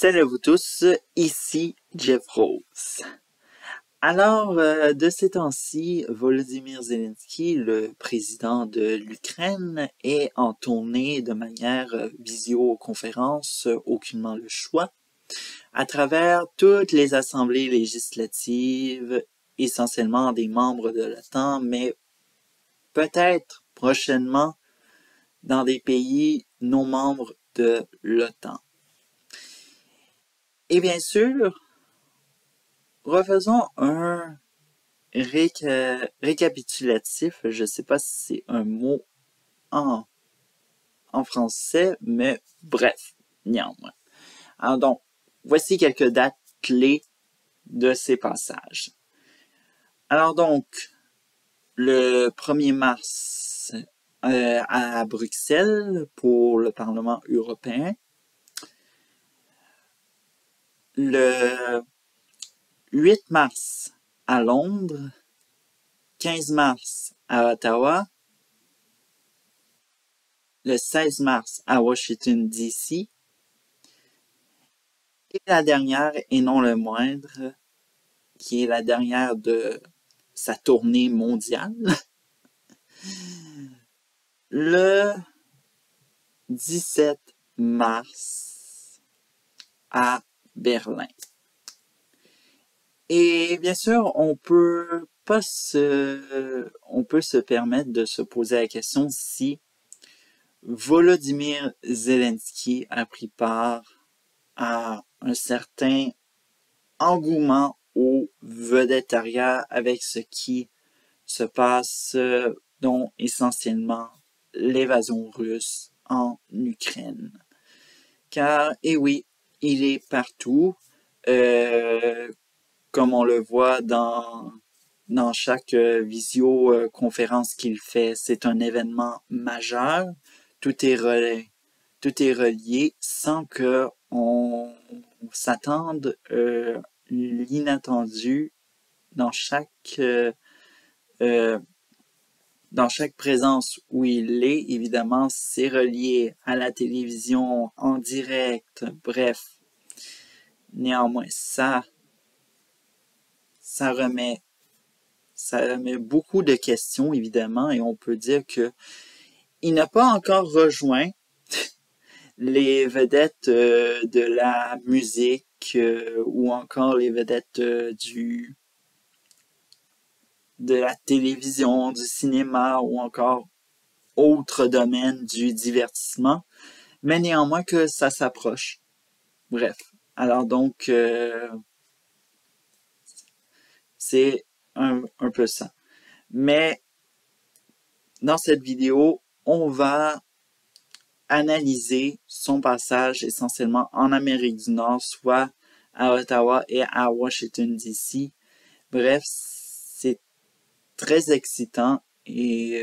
Salut à vous tous, ici Jeff Rose. Alors, de ces temps-ci, Volodymyr Zelensky, le président de l'Ukraine, est en tournée de manière visioconférence, aucunement le choix, à travers toutes les assemblées législatives, essentiellement des membres de l'OTAN, mais peut-être prochainement dans des pays non membres de l'OTAN. Et bien sûr, refaisons un récapitulatif. Je ne sais pas si c'est un mot en français, mais bref, néanmoins. Alors donc, voici quelques dates clés de ces passages. Alors donc, le 1er mars à Bruxelles pour le Parlement européen. Le 8 mars à Londres, 15 mars à Ottawa, le 16 mars à Washington, D.C. Et la dernière, et non le moindre, qui est la dernière de sa tournée mondiale, le 17 mars à Berlin. Et bien sûr, on peut se permettre de se poser la question si Volodymyr Zelensky a pris part à un certain engouement au vedettariat avec ce qui se passe, dont essentiellement l'évasion russe en Ukraine. Car, et oui, il est partout, comme on le voit dans chaque visioconférence qu'il fait. C'est un événement majeur. Tout est relié sans que on s'attende l'inattendu dans chaque présence où il est. Évidemment, c'est relié à la télévision en direct. Bref, néanmoins, ça remet beaucoup de questions, évidemment, et on peut dire que il n'a pas encore rejoint les vedettes de la musique ou encore les vedettes de la télévision, du cinéma ou encore autres domaines du divertissement, mais néanmoins que ça s'approche. Bref, alors donc c'est un peu ça. Mais dans cette vidéo, on va analyser son passage essentiellement en Amérique du Nord, soit à Ottawa et à Washington, D.C. Bref, c'est très excitant et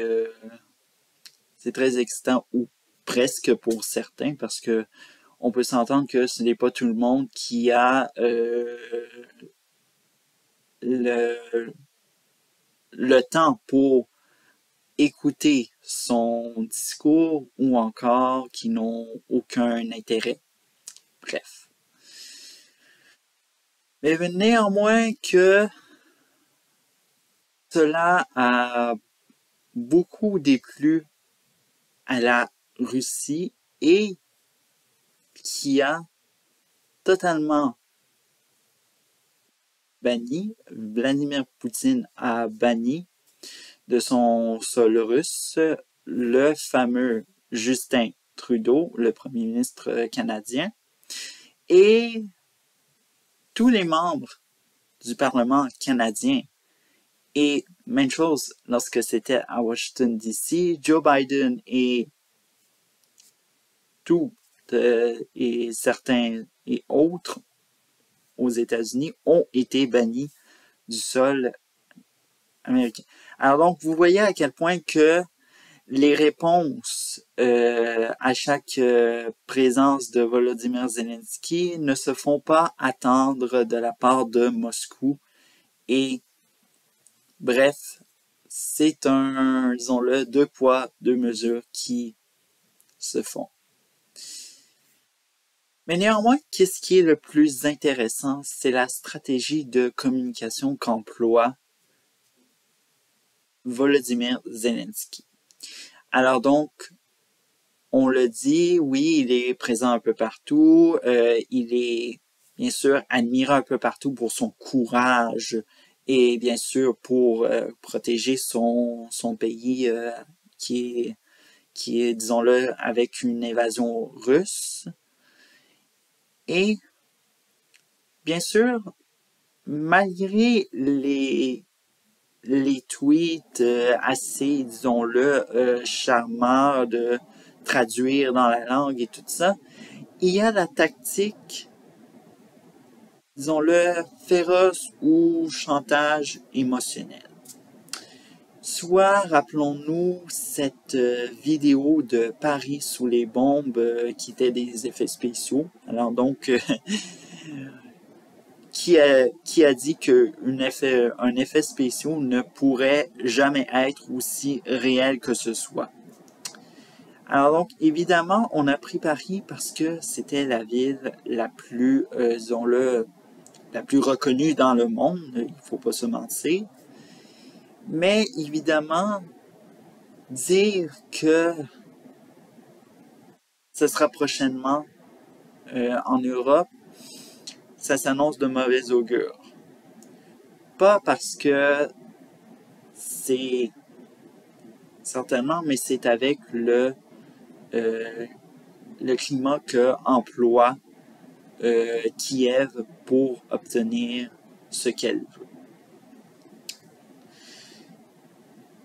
c'est très excitant ou presque pour certains parce que on peut s'entendre que ce n'est pas tout le monde qui a le temps pour écouter son discours ou encore qui n'ont aucun intérêt. Bref. Mais néanmoins que cela a beaucoup déplu à la Russie et qui a totalement banni, Vladimir Poutine a banni de son sol russe le fameux Justin Trudeau, le premier ministre canadien, et tous les membres du Parlement canadien. Et même chose lorsque c'était à Washington, D.C., Joe Biden et et certains et autres aux États-Unis ont été bannis du sol américain. Alors donc, vous voyez à quel point que les réponses à chaque présence de Volodymyr Zelensky ne se font pas attendre de la part de Moscou. Et bref, c'est disons-le, 2 poids, 2 mesures qui se font. Mais néanmoins, qu'est-ce qui est le plus intéressant, c'est la stratégie de communication qu'emploie Volodymyr Zelensky. Alors donc, on le dit, oui, il est présent un peu partout, il est bien sûr admiré un peu partout pour son courage et bien sûr pour protéger son pays qui est, disons-le, avec une invasion russe. Et bien sûr, malgré les tweets assez, disons-le, charmants de traduire dans la langue et tout ça, il y a la tactique, disons-le, féroce ou chantage émotionnel. Soit, rappelons-nous cette vidéo de Paris sous les bombes qui était des effets spéciaux. Alors donc, qui a dit qu'un effet spécial ne pourrait jamais être aussi réel que ce soit. Alors donc, évidemment, on a pris Paris parce que c'était la ville la plus, disons-le, la plus reconnue dans le monde, il ne faut pas se mentir. Mais évidemment, dire que ce sera prochainement en Europe, ça s'annonce de mauvais augure. Pas parce que c'est certainement, mais c'est avec le climat que emploie Kiev pour obtenir ce qu'elle veut.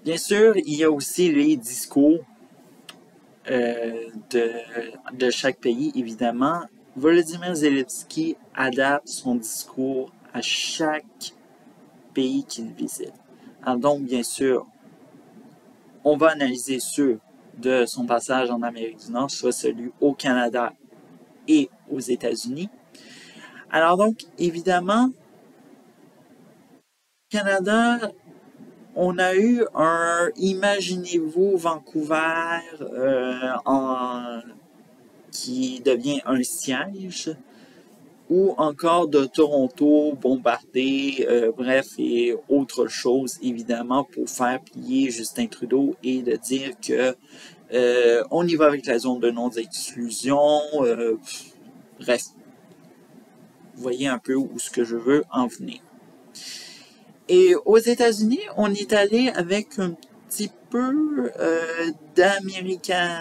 Bien sûr, il y a aussi les discours de chaque pays, évidemment. Volodymyr Zelensky adapte son discours à chaque pays qu'il visite. Alors donc, bien sûr, on va analyser ceux de son passage en Amérique du Nord, soit celui au Canada et aux États-Unis. Alors donc, évidemment, Canada, on a eu imaginez-vous, Vancouver qui devient un siège, ou encore de Toronto bombardé, bref, et autre chose, évidemment, pour faire plier Justin Trudeau et de dire que on y va avec la zone de non-exclusion, bref. Vous voyez un peu où ce que je veux en venir. Et aux États-Unis, on est allé avec un petit peu d'américain.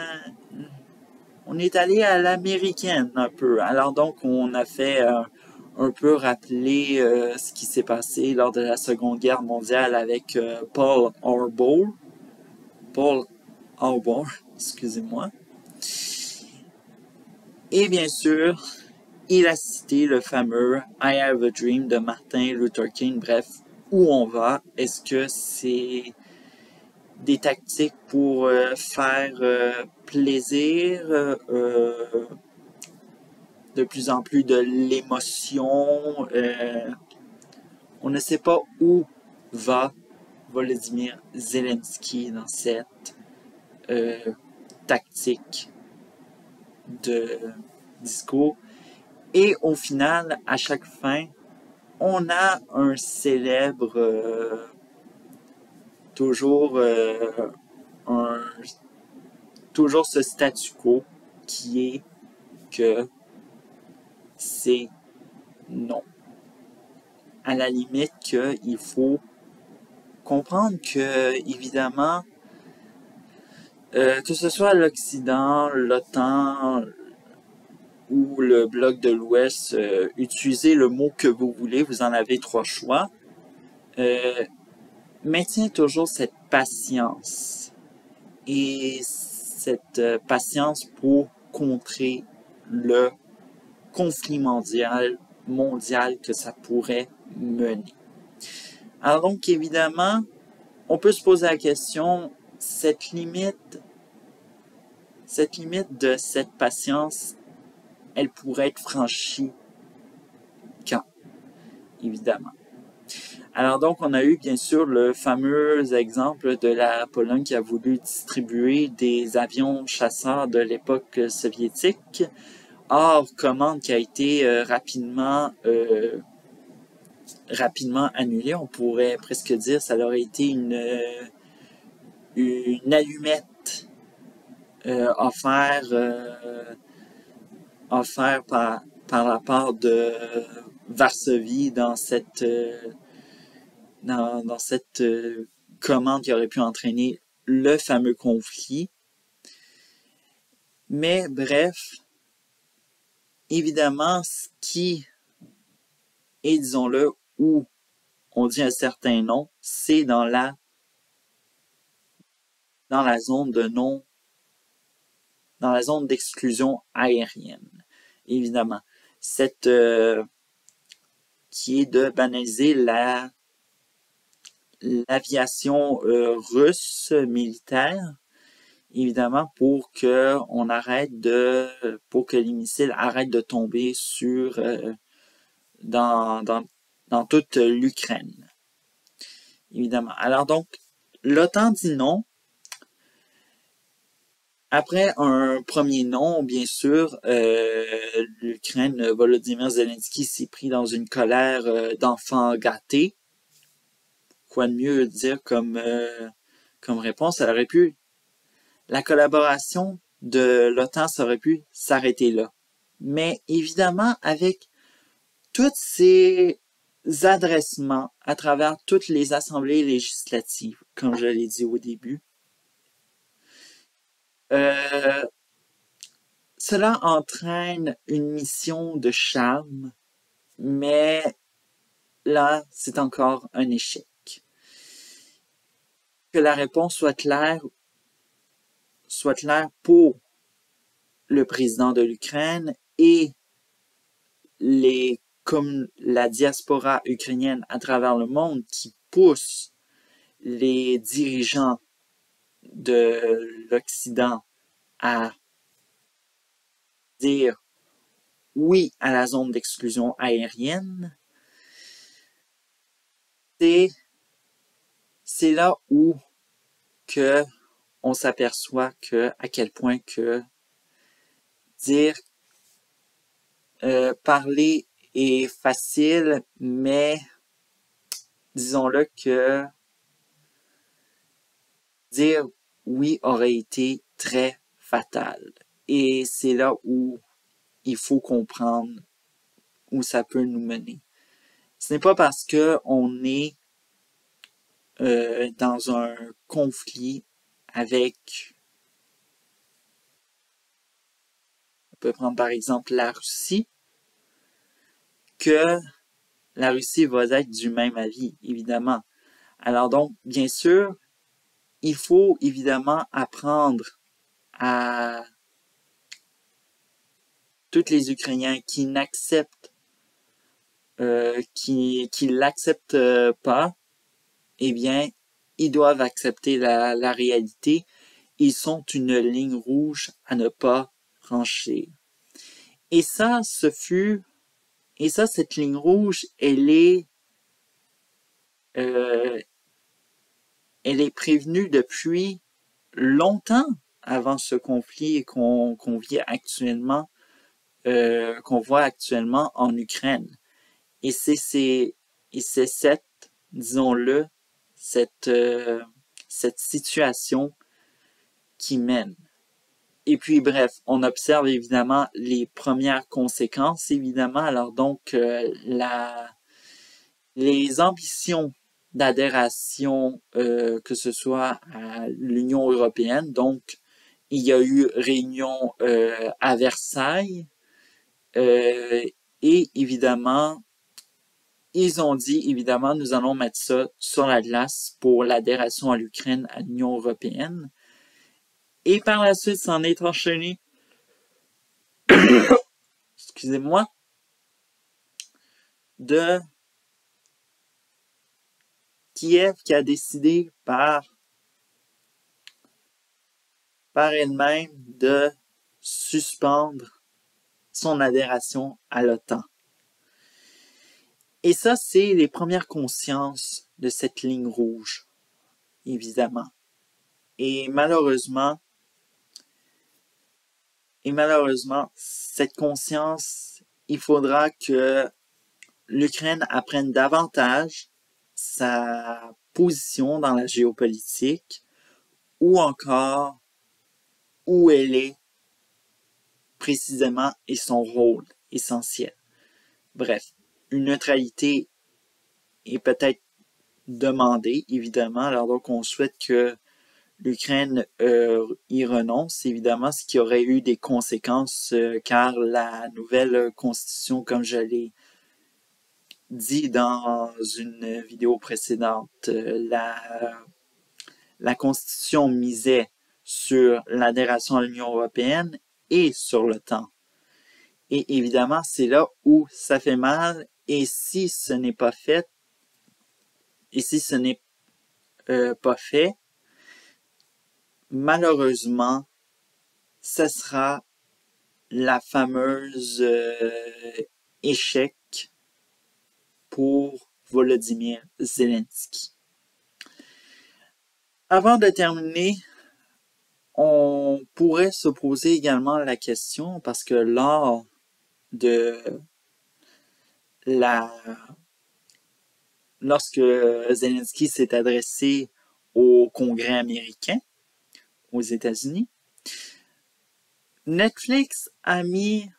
On est allé à l'américaine un peu. Alors donc, on a fait un peu rappeler ce qui s'est passé lors de la Seconde Guerre mondiale avec Pearl Harbor, excusez-moi. Et bien sûr, il a cité le fameux I Have a Dream de Martin Luther King. Bref, où on va? Est-ce que c'est des tactiques pour faire plaisir, de plus en plus de l'émotion? On ne sait pas où va Volodymyr Zelensky dans cette tactique de discours. Et au final, à chaque fin, on a un célèbre, toujours ce statu quo qui est que c'est non. À la limite qu'il faut comprendre que, évidemment, que ce soit l'Occident, l'OTAN ou le bloc de l'Ouest, utilisez le mot que vous voulez, vous en avez 3 choix, maintient toujours cette patience et cette patience pour contrer le conflit mondial que ça pourrait mener. Alors donc, évidemment, on peut se poser la question, cette limite de cette patience, elle pourrait être franchie quand? Évidemment. Alors donc, on a eu bien sûr le fameux exemple de la Pologne qui a voulu distribuer des avions chasseurs de l'époque soviétique hors commande qui a été rapidement annulée. On pourrait presque dire que ça aurait été une allumette offerte par la part de Varsovie dans cette commande qui aurait pu entraîner le fameux conflit. Mais bref, évidemment, ce qui est, disons-le, où on dit un certain nom, c'est dans la zone de non, dans la zone d'exclusion aérienne. Évidemment, cette qui est de banaliser l'aviation russe militaire, évidemment, pour que les missiles arrêtent de tomber dans toute l'Ukraine. Évidemment. Alors donc, l'OTAN dit non. Après un premier non, bien sûr, l'Ukraine, Volodymyr Zelensky s'est pris dans une colère d'enfant gâté. Quoi de mieux dire comme réponse? La collaboration de l'OTAN, ça aurait pu s'arrêter là. Mais évidemment, avec tous ces adressements à travers toutes les assemblées législatives, comme je l'ai dit au début, cela entraîne une mission de charme, mais là, c'est encore un échec. Que la réponse soit claire pour le président de l'Ukraine et comme la diaspora ukrainienne à travers le monde qui pousse les dirigeants de l'Occident à dire oui à la zone d'exclusion aérienne, c'est là où que on s'aperçoit à quel point que dire parler est facile, mais disons-le que dire oui aurait été très fatal. Et c'est là où il faut comprendre où ça peut nous mener. Ce n'est pas parce que on est dans un conflit avec, on peut prendre par exemple la Russie, que la Russie va être du même avis, évidemment. Alors donc, bien sûr, il faut évidemment apprendre à tous les Ukrainiens qui n'acceptent qui l'acceptent pas, eh bien, ils doivent accepter la réalité. Ils sont une ligne rouge à ne pas franchir. Et ça, cette ligne rouge, elle est prévenue depuis longtemps avant ce conflit qu'on vit actuellement, qu'on voit actuellement en Ukraine. Et c'est cette, disons-le, cette situation qui mène. Et puis, bref, on observe évidemment les premières conséquences, évidemment. Alors donc, les ambitions d'adhération, que ce soit à l'Union européenne, donc il y a eu réunion à Versailles, et évidemment, ils ont dit, évidemment, nous allons mettre ça sur la glace pour l'adhération à l'Ukraine à l'Union européenne. Et par la suite, s'en est enchaîné, excusez-moi, de Kiev qui a décidé par elle-même de suspendre son adhération à l'OTAN. Et ça, c'est les premières consciences de cette ligne rouge, évidemment. Et malheureusement, Et malheureusement, cette conscience, il faudra que l'Ukraine apprenne davantage sa position dans la géopolitique ou encore où elle est précisément et son rôle essentiel. Bref, une neutralité est peut-être demandée, évidemment, alors donc on souhaite que l'Ukraine y renonce, évidemment, ce qui aurait eu des conséquences, car la nouvelle constitution, comme je l'ai dit dans une vidéo précédente, la constitution misait sur l'adhération à l'Union européenne et sur l'OTAN. Et évidemment, c'est là où ça fait mal, et si ce n'est pas fait, malheureusement, ce sera la fameuse échec pour Volodymyr Zelensky. Avant de terminer, on pourrait se poser également la question, parce que lors de lorsque Zelensky s'est adressé au Congrès américain, aux États-Unis, Netflix a mis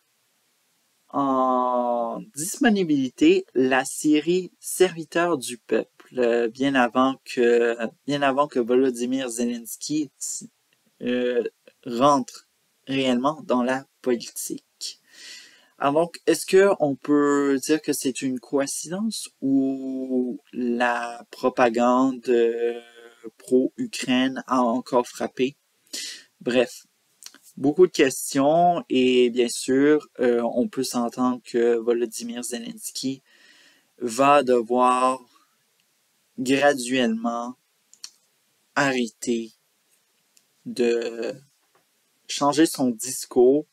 en disponibilité la série Serviteur du peuple, bien avant que Volodymyr Zelensky rentre réellement dans la politique. Alors donc, est-ce qu'on peut dire que c'est une coïncidence ou la propagande pro-Ukraine a encore frappé? Bref, beaucoup de questions et bien sûr, on peut s'entendre que Volodymyr Zelensky va devoir graduellement arrêter de changer son discours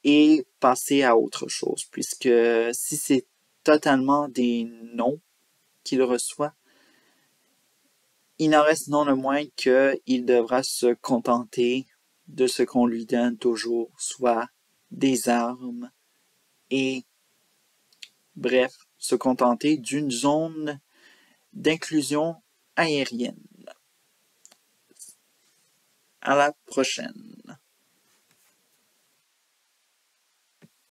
et passer à autre chose, puisque si c'est totalement des noms qu'il reçoit, il n'en reste non le moins qu'il devra se contenter de ce qu'on lui donne toujours, soit des armes et, bref, se contenter d'une zone d'inclusion aérienne. À la prochaine.